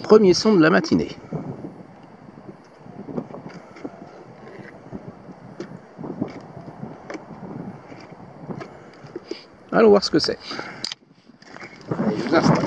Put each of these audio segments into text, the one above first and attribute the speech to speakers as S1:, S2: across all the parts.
S1: Premier son de la matinée. Allons voir ce que c'est. Allez, je vous installe.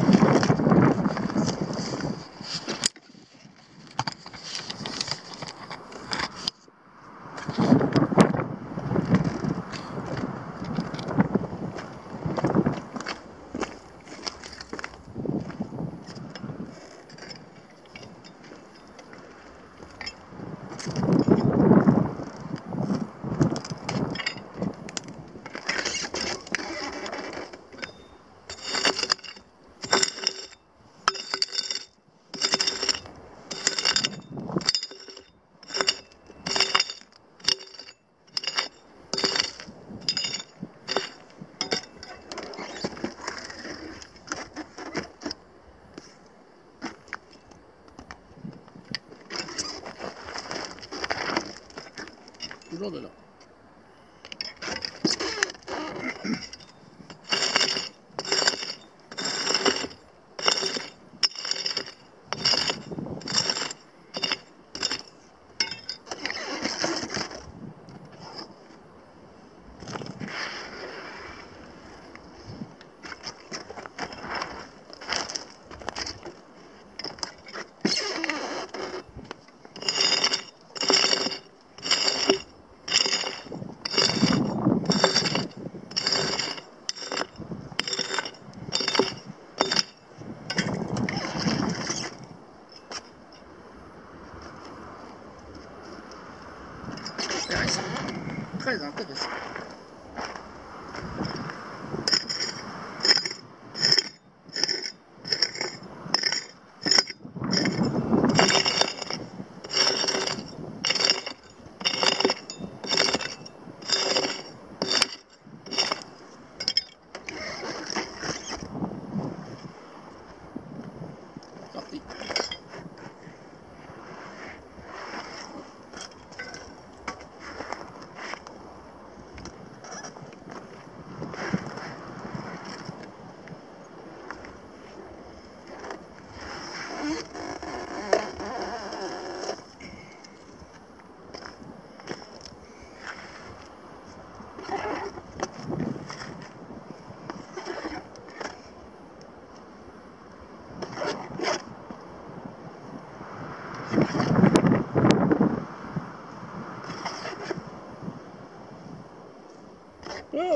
S1: Toujours dedans. Intéressant. Très intéressant. Sorti.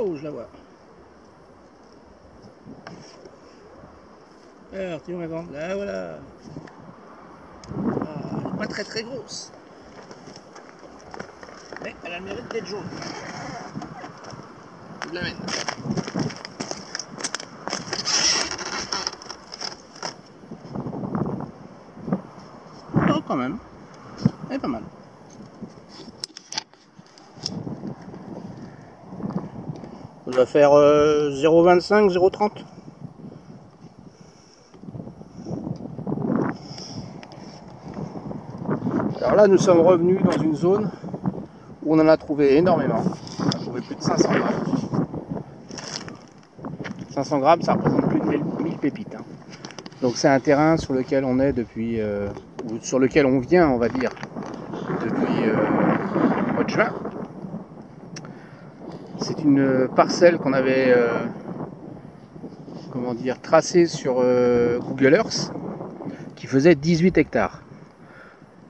S1: Oh, je la vois. Alors, tu vois ma grande, là voilà. Ah, elle n'est pas très grosse. Mais elle a le mérite d'être jaune. Je l'amène. Oh, quand même. Elle est pas mal. On va faire 0,25, 0,30. Alors là, nous sommes revenus dans une zone où on en a trouvé énormément. On a trouvé plus de 500 grammes. 500 grammes, ça représente plus de 1000 pépites. Hein. Donc c'est un terrain sur lequel on est depuis, ou sur lequel on vient, on va dire, depuis le mois de juin. C'est une parcelle qu'on avait, comment dire, tracée sur Google Earth, qui faisait 18 hectares.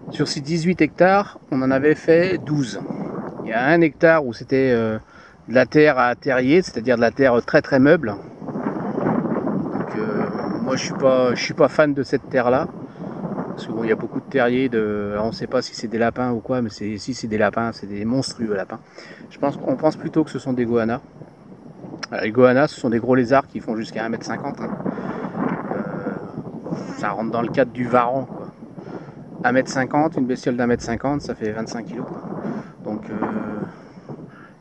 S1: Sur ces 18 hectares, on en avait fait 12. Il y a 1 hectare où c'était de la terre à terrier, c'est-à-dire de la terre très meuble. Donc, moi je suis pas fan de cette terre-là. Parce que bon, il y a beaucoup de terriers, alors on ne sait pas si c'est des lapins ou quoi, mais si c'est des lapins, c'est des monstrueux lapins. On pense plutôt que ce sont des goannas. Alors, les goannas, ce sont des gros lézards qui font jusqu'à 1,50 m. Hein. Ça rentre dans le cadre du varan. 1,50 m, une bestiole d'1,50 m, ça fait 25 kg. Donc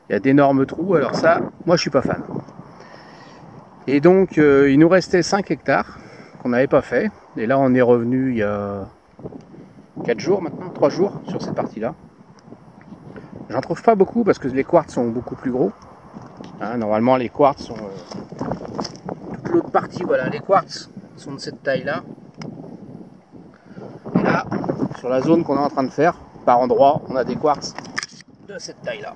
S1: il y a d'énormes trous, alors ça, moi je suis pas fan. Et donc il nous restait 5 hectares qu'on n'avait pas fait. Et là on est revenu il y a 4 jours maintenant, 3 jours sur cette partie-là. J'en trouve pas beaucoup parce que les quartz sont beaucoup plus gros. Hein, normalement les quartz sont... toute l'autre partie, voilà, les quartz sont de cette taille-là. là, sur la zone qu'on est en train de faire, par endroit, on a des quartz de cette taille-là.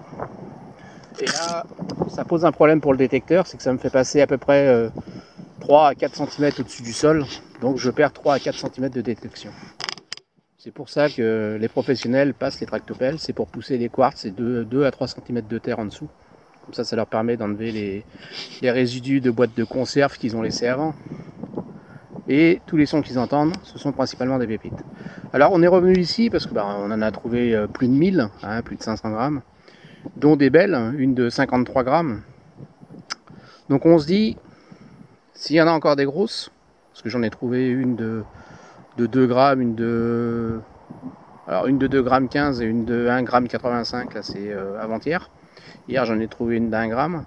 S1: Et là, ça pose un problème pour le détecteur, c'est que ça me fait passer à peu près 3 à 4 cm au-dessus du sol, donc je perds 3 à 4 cm de détection. C'est pour ça que les professionnels passent les tractopelles, c'est pour pousser les quartz et 2 à 3 cm de terre en dessous. Comme ça leur permet d'enlever les résidus de boîtes de conserve qu'ils ont laissés avant. Et tous les sons qu'ils entendent, ce sont principalement des pépites. Alors on est revenu ici parce que on en a trouvé plus de 1000, hein, plus de 500 grammes, dont des belles, une de 53 grammes. Donc on se dit, s'il y en a encore des grosses, parce que j'en ai trouvé une de 2 grammes, une de 2 grammes 15 et une de 1 gramme 85, là c'est avant-hier. Hier j'en ai trouvé une d'1 gramme.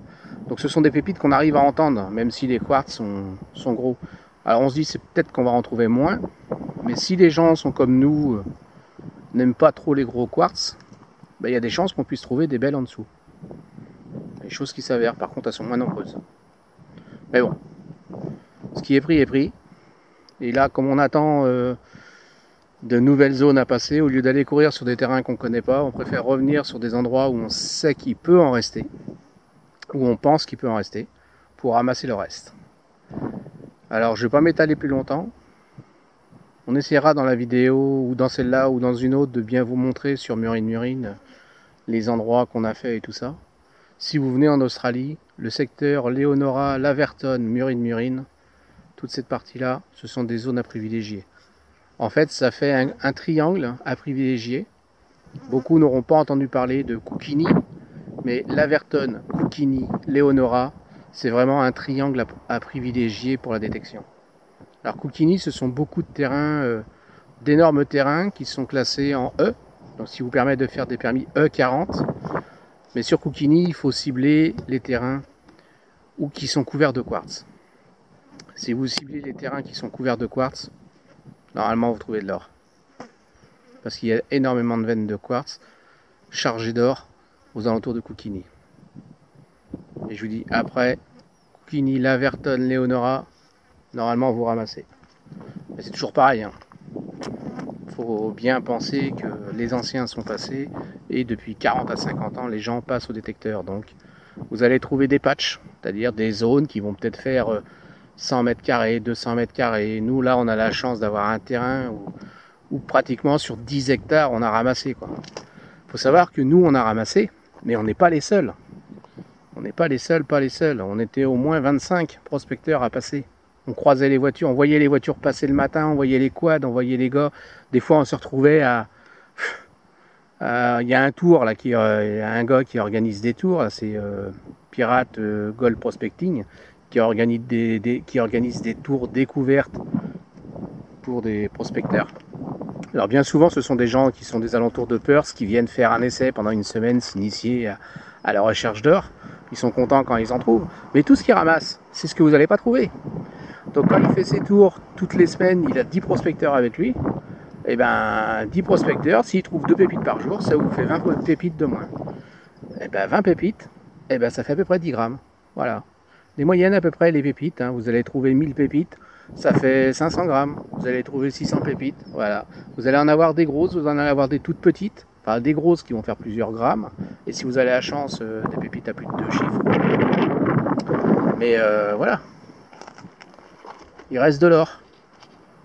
S1: Donc ce sont des pépites qu'on arrive à entendre, même si les quartz sont gros. Alors on se dit c'est peut-être qu'on va en trouver moins, mais si les gens sont comme nous, n'aiment pas trop les gros quartz, il y a des chances qu'on puisse trouver des belles en dessous. Les choses qui s'avèrent, par contre elles sont moins nombreuses. Mais bon, ce qui est pris est pris. Et là, comme on attend de nouvelles zones à passer, au lieu d'aller courir sur des terrains qu'on ne connaît pas, on préfère revenir sur des endroits où on sait qu'il peut en rester, où on pense qu'il peut en rester, pour ramasser le reste. Alors je ne vais pas m'étaler plus longtemps. On essaiera dans la vidéo, ou dans celle-là, ou dans une autre, de bien vous montrer sur Murine les endroits qu'on a fait et tout ça. Si vous venez en Australie, le secteur Leonora, Laverton, Murine, toute cette partie-là, ce sont des zones à privilégier. En fait, ça fait un triangle à privilégier. Beaucoup n'auront pas entendu parler de Kookini, mais Laverton, Kookini, Leonora, c'est vraiment un triangle à privilégier pour la détection. Alors Kookini, ce sont beaucoup de terrains, d'énormes terrains qui sont classés en E, donc ce qui vous permet de faire des permis E40. Mais sur Kookini, il faut cibler les terrains qui sont couverts de quartz. Si vous ciblez les terrains qui sont couverts de quartz, normalement vous trouvez de l'or. Parce qu'il y a énormément de veines de quartz chargées d'or aux alentours de Kookini. Et je vous dis, après Kookini, Laverton, Leonora, normalement vous ramassez. Mais c'est toujours pareil. Il faut bien penser que les anciens sont passés et depuis 40 à 50 ans, les gens passent au détecteur. Donc vous allez trouver des patchs, c'est-à-dire des zones qui vont peut-être faire 100 mètres carrés, 200 mètres carrés. Nous, là, on a la chance d'avoir un terrain où pratiquement sur 10 hectares, on a ramassé, quoi. Faut savoir que nous, on a ramassé, mais on n'est pas les seuls. On n'est pas les seuls, On était au moins 25 prospecteurs à passer. On croisait les voitures, on voyait les voitures passer le matin, on voyait les quads, on voyait les gars. Des fois, on se retrouvait il y a un tour, là, il y a un gars qui organise des tours, c'est Pirate Gold Prospecting, qui organise des tours découvertes pour des prospecteurs. Alors bien souvent, ce sont des gens qui sont des alentours de Perth, qui viennent faire un essai pendant une semaine, s'initier à la recherche d'or. Ils sont contents quand ils en trouvent. Mais tout ce qu'ils ramassent, c'est ce que vous n'allez pas trouver. Donc quand il fait ses tours toutes les semaines, il a 10 prospecteurs avec lui. Et 10 prospecteurs, s'il trouve 2 pépites par jour, ça vous fait 20 pépites de moins. Et 20 pépites, ça fait à peu près 10 grammes. Voilà. Les moyennes à peu près, les pépites, vous allez trouver 1000 pépites, ça fait 500 grammes. Vous allez trouver 600 pépites, voilà. Vous allez en avoir des grosses, vous en allez avoir des toutes petites, enfin des grosses qui vont faire plusieurs grammes. Et si vous avez la chance, des pépites à plus de 2 chiffres. Mais voilà. Il reste de l'or.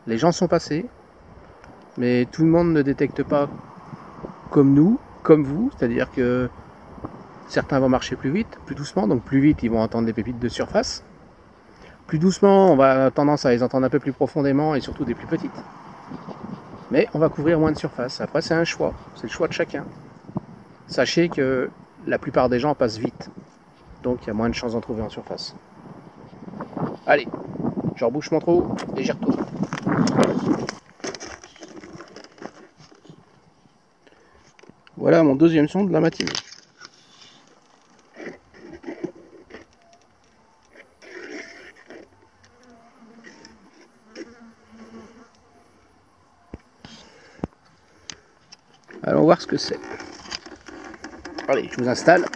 S1: Les gens sont passés, mais tout le monde ne détecte pas comme nous, comme vous, c'est-à-dire que certains vont marcher plus vite, plus doucement, donc plus vite ils vont entendre des pépites de surface. Plus doucement, on va avoir tendance à les entendre un peu plus profondément et surtout des plus petites. Mais on va couvrir moins de surface. Après c'est un choix, c'est le choix de chacun. Sachez que la plupart des gens passent vite, donc il y a moins de chances d'en trouver en surface. Allez, je rebouche mon trou et j'y retourne. Voilà mon deuxième son de la matinée. Allons voir ce que c'est. Allez, je vous installe.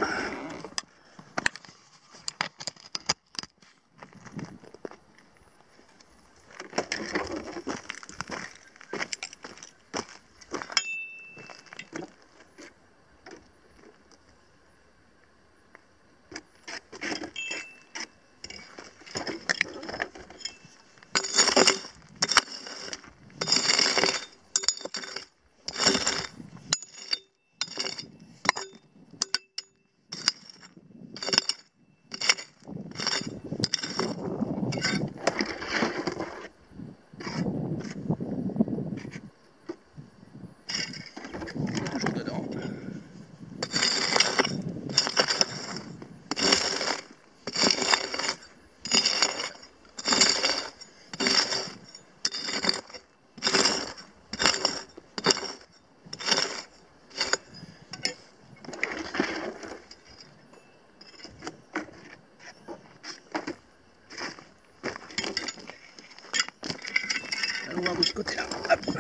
S1: voir de ce côté-là. Hop.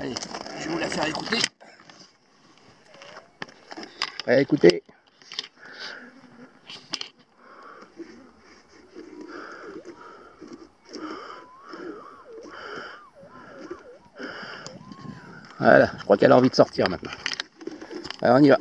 S1: Allez, je vais vous la faire écouter. Allez, écoutez. Voilà, je crois qu'elle a envie de sortir maintenant. Alors on y va.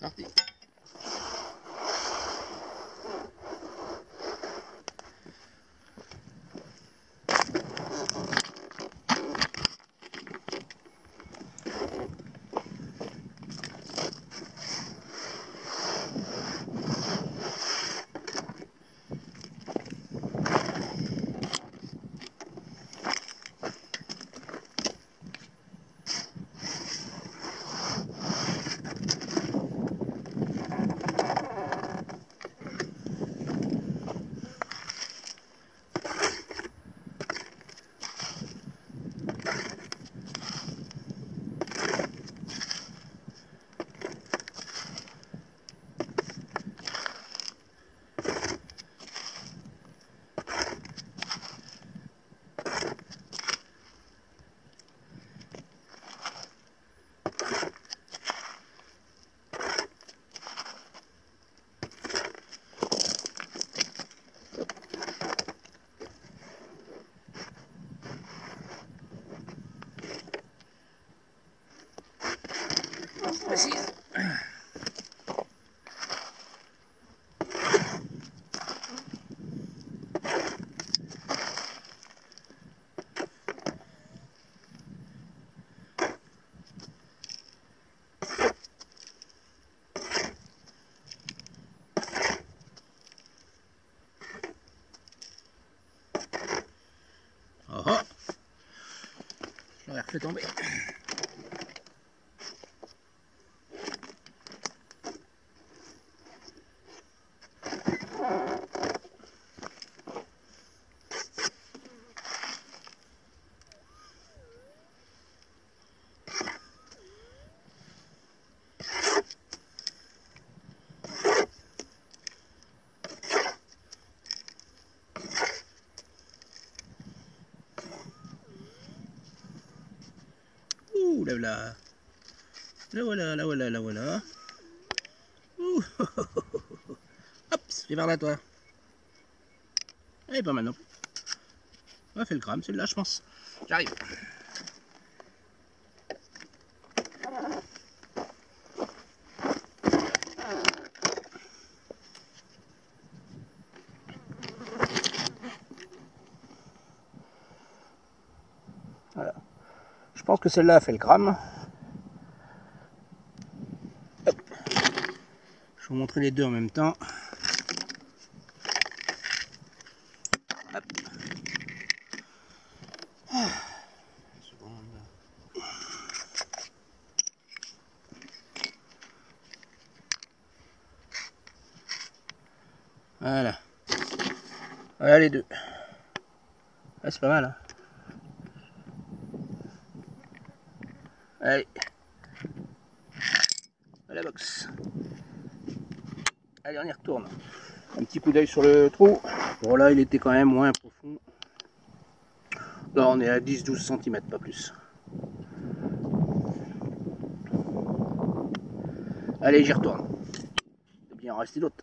S1: Parti. Précise. Oh oh, je l'aurais refait tomber. Ouh là là. Là voilà, là voilà, là voilà. Ouh. Hop, viens vers là toi. Et pas mal non plus. On a fait le crâne, c'est là je pense. J'arrive. Voilà. Je pense que celle-là a fait le crâne. Hop. Je vais vous montrer les deux en même temps. Hop. Ah. Voilà. Voilà les deux. Ah, c'est pas mal. Hein. Allez. À la boxe. Allez, on y retourne. Un petit coup d'œil sur le trou. Bon là, il était quand même moins profond. Là on est à 10-12 cm, pas plus. Allez, j'y retourne. Il doit bien en rester d'autres.